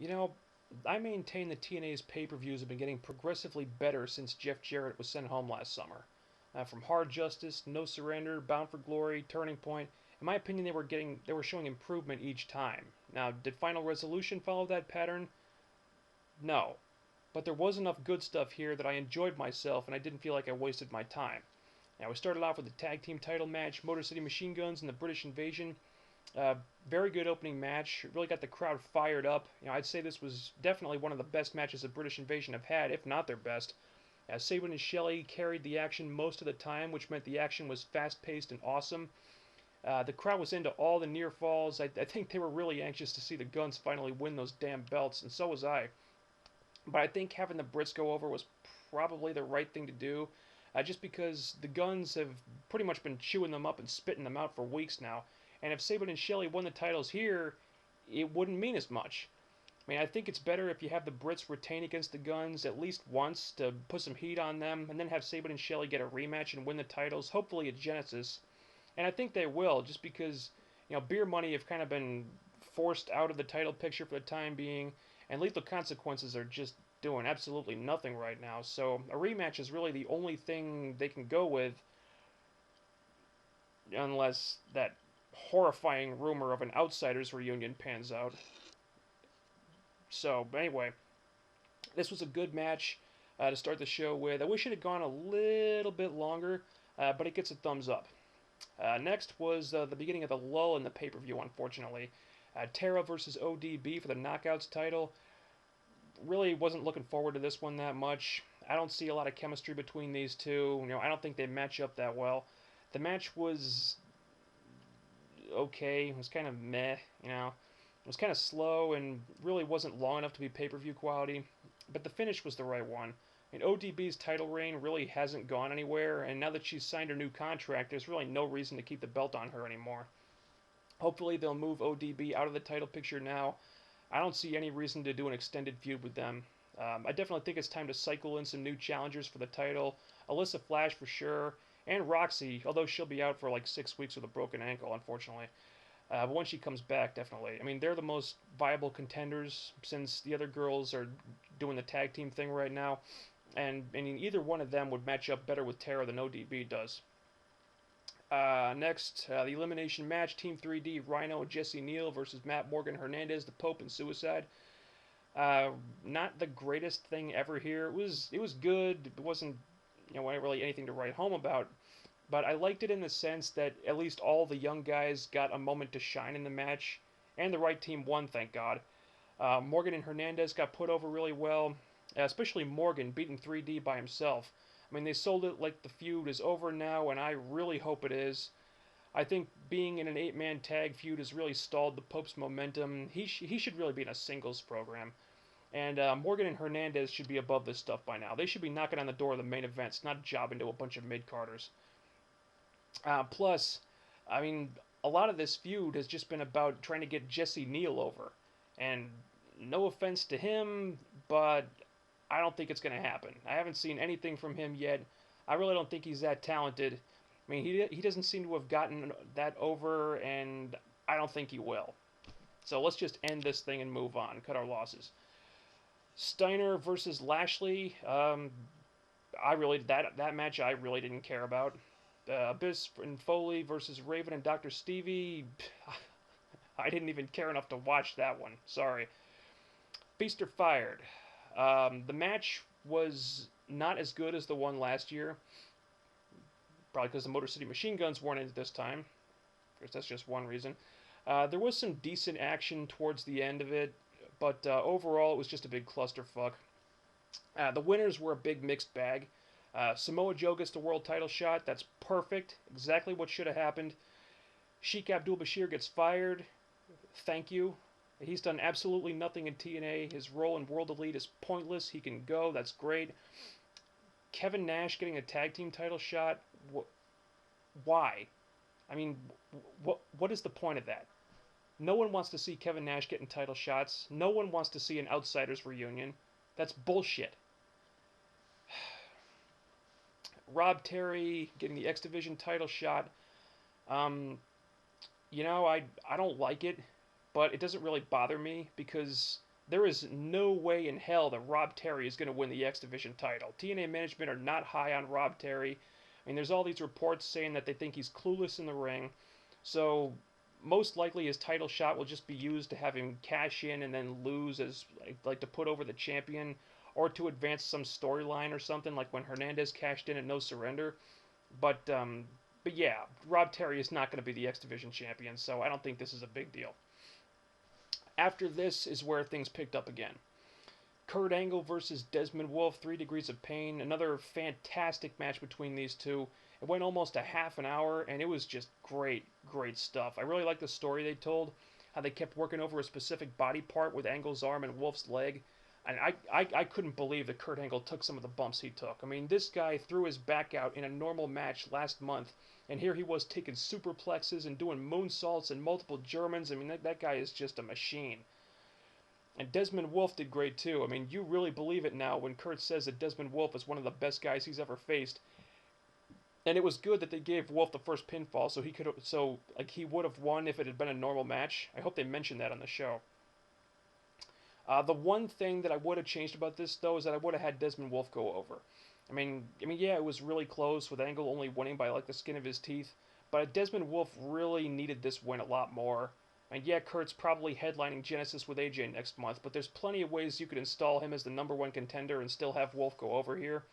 You know, I maintain that TNA's pay-per-views have been getting progressively better since Jeff Jarrett was sent home last summer. From Hard Justice, No Surrender, Bound for Glory, Turning Point, in my opinion, they were showing improvement each time. Now, did Final Resolution follow that pattern? No, but there was enough good stuff here that I enjoyed myself and I didn't feel like I wasted my time. Now, we started off with the tag team title match, Motor City Machine Guns and the British Invasion. Uh, Very good opening match. It really got the crowd fired up. I'd say this was definitely one of the best matches the British Invasion have had, if not their best. Sabin and Shelley carried the action most of the time, which meant the action was fast-paced and awesome. The crowd was into all the near falls. I think they were really anxious to see the Guns finally win those damn belts, and so was I. But I think having the Brits go over was probably the right thing to do, just because the Guns have pretty much been chewing them up and spitting them out for weeks now. And if Sabin and Shelley won the titles here, it wouldn't mean as much. I mean, I think it's better if you have the Brits retain against the Guns at least once to put some heat on them, and then have Sabin and Shelley get a rematch and win the titles, hopefully at Genesis. And I think they will, just because Beer Money have kind of been forced out of the title picture for the time being, and Lethal Consequences are just doing absolutely nothing right now. So a rematch is really the only thing they can go with, unless that horrifying rumor of an Outsiders reunion pans out. So anyway, this was a good match to start the show with. I wish it had gone a little bit longer, but it gets a thumbs up. Next was the beginning of the lull in the pay-per-view, unfortunately. Tara versus ODB for the Knockouts title. Really wasn't looking forward to this one that much. I don't see a lot of chemistry between these two. I don't think they match up that well. The match was okay. It was kind of meh, It was kind of slow and really wasn't long enough to be pay-per-view quality, but the finish was the right one. ODB's title reign really hasn't gone anywhere, and now that she's signed her new contract, there's really no reason to keep the belt on her anymore. Hopefully they'll move ODB out of the title picture now. I don't see any reason to do an extended feud with them. I definitely think it's time to cycle in some new challengers for the title. Alyssa Flash for sure, and Roxy, although she'll be out for like 6 weeks with a broken ankle, unfortunately. But when she comes back, definitely. I mean, they're the most viable contenders since the other girls are doing the tag team thing right now. And I mean, either one of them would match up better with Tara than ODB does. Next, the elimination match: Team 3D, Rhino and Jesse Neal versus Matt Morgan, Hernandez, the Pope, and Suicide. Uh, Not the greatest thing ever here. It was good. It wasn't really anything to write home about. But I liked it in the sense that at least all the young guys got a moment to shine in the match, and the right team won, thank God. Morgan and Hernandez got put over really well, especially Morgan beating 3D by himself. I mean, they sold it like the feud is over now, and I really hope it is. I think being in an 8-man tag feud has really stalled the Pope's momentum. He should really be in a singles program. And Morgan and Hernandez should be above this stuff by now. They should be knocking on the door of the main events, not jobbing to a bunch of mid-carders. Plus, I mean, a lot of this feud has just been about trying to get Jesse Neal over. And no offense to him, but I don't think it's going to happen. I haven't seen anything from him yet. I really don't think he's that talented. I mean, he doesn't seem to have gotten that over, and I don't think he will. So let's just end this thing and move on, cut our losses. Steiner versus Lashley. That match I really didn't care about. Abyss and Foley versus Raven and Dr. Stevie. I didn't even care enough to watch that one. Sorry. Beaster fired. The match was not as good as the one last year. Probably because the Motor City Machine Guns weren't in it this time. Of course, that's just one reason. There was some decent action towards the end of it, but overall it was just a big clusterfuck. The winners were a big mixed bag. Samoa Joe gets the world title shot. That's perfect. Exactly what should have happened. Sheik Abdul Bashir gets fired. Thank you. He's done absolutely nothing in TNA. His role in World Elite is pointless. He can go. That's great. Kevin Nash getting a tag team title shot. Why? I mean, what is the point of that? No one wants to see Kevin Nash getting title shots. No one wants to see an Outsiders reunion. That's bullshit. Rob Terry getting the X Division title shot. Um, I don't like it, but it doesn't really bother me because there is no way in hell that Rob Terry is going to win the X Division title. TNA management are not high on Rob Terry. I mean, there's all these reports saying that they think he's clueless in the ring. So most likely his title shot will just be used to have him cash in and then lose as like to put over the champion or to advance some storyline or something like when Hernandez cashed in at No Surrender. But yeah, Rob Terry is not going to be the X Division champion, so I don't think this is a big deal. After this is where things picked up again. Kurt Angle versus Desmond Wolfe, 3 Degrees of Pain. Another fantastic match between these two. It went almost a half an hour, and it was just great, great stuff. I really like the story they told, how they kept working over a specific body part with Angle's arm and Wolfe's leg. And I couldn't believe that Kurt Angle took some of the bumps he took. I mean, this guy threw his back out in a normal match last month, and here he was taking superplexes and doing moonsaults and multiple Germans. I mean, that guy is just a machine. And Desmond Wolfe did great too. I mean, you really believe it now when Kurt says that Desmond Wolfe is one of the best guys he's ever faced. And it was good that they gave Wolfe the first pinfall, he would have won if it had been a normal match. I hope they mentioned that on the show. The one thing that I would have changed about this, though, is that I would have had Desmond Wolfe go over. Yeah, it was really close with Angle only winning by like the skin of his teeth, but Desmond Wolfe really needed this win a lot more. And yeah, Kurt's probably headlining Genesis with AJ next month, but there's plenty of ways you could install him as the #1 contender and still have Wolfe go over here.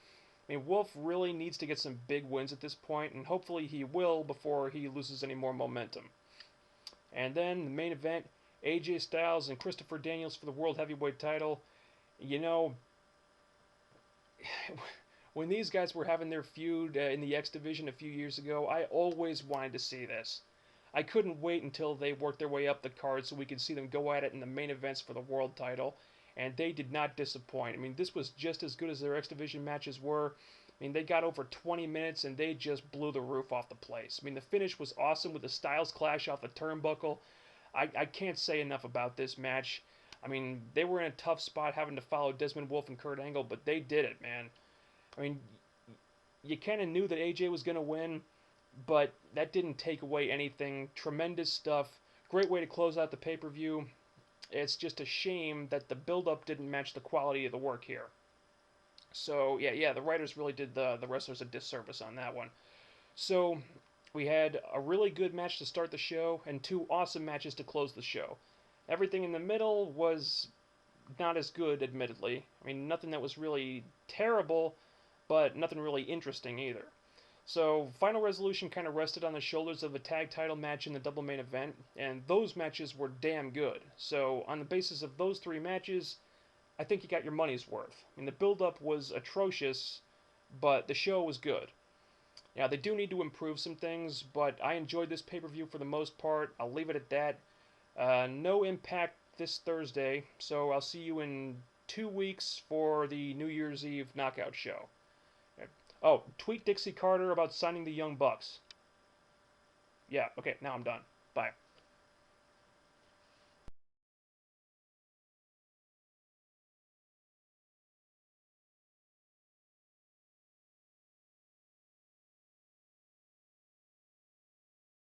I mean, Wolfe really needs to get some big wins at this point, and hopefully he will before he loses any more momentum. And then the main event, AJ Styles and Christopher Daniels for the World Heavyweight title. You know, when these guys were having their feud in the X Division a few years ago, I always wanted to see this. I couldn't wait until they worked their way up the card so we could see them go at it in the main events for the world title, and they did not disappoint. I mean, this was just as good as their X Division matches were. I mean, they got over 20 minutes and they just blew the roof off the place. I mean, the finish was awesome with the Styles Clash off the turnbuckle. I can't say enough about this match. I mean, they were in a tough spot having to follow Desmond Wolfe and Kurt Angle, but they did it, man. I mean, you kind of knew that AJ was going to win, but that didn't take away anything. Tremendous stuff. Great way to close out the pay-per-view. It's just a shame that the build-up didn't match the quality of the work here. So, yeah, the writers really did the wrestlers a disservice on that one. So, we had a really good match to start the show, and 2 awesome matches to close the show. Everything in the middle was not as good, admittedly. I mean, nothing that was really terrible, but nothing really interesting either. So, Final Resolution kind of rested on the shoulders of a tag title match in the double main event, and those matches were damn good. So, on the basis of those 3 matches, I think you got your money's worth. I mean, the build-up was atrocious, but the show was good. Yeah, they do need to improve some things, but I enjoyed this pay-per-view for the most part. I'll leave it at that. No Impact this Thursday, so I'll see you in 2 weeks for the New Year's Eve knockout show. Oh, tweet Dixie Carter about signing the Young Bucks. Yeah, okay, now I'm done.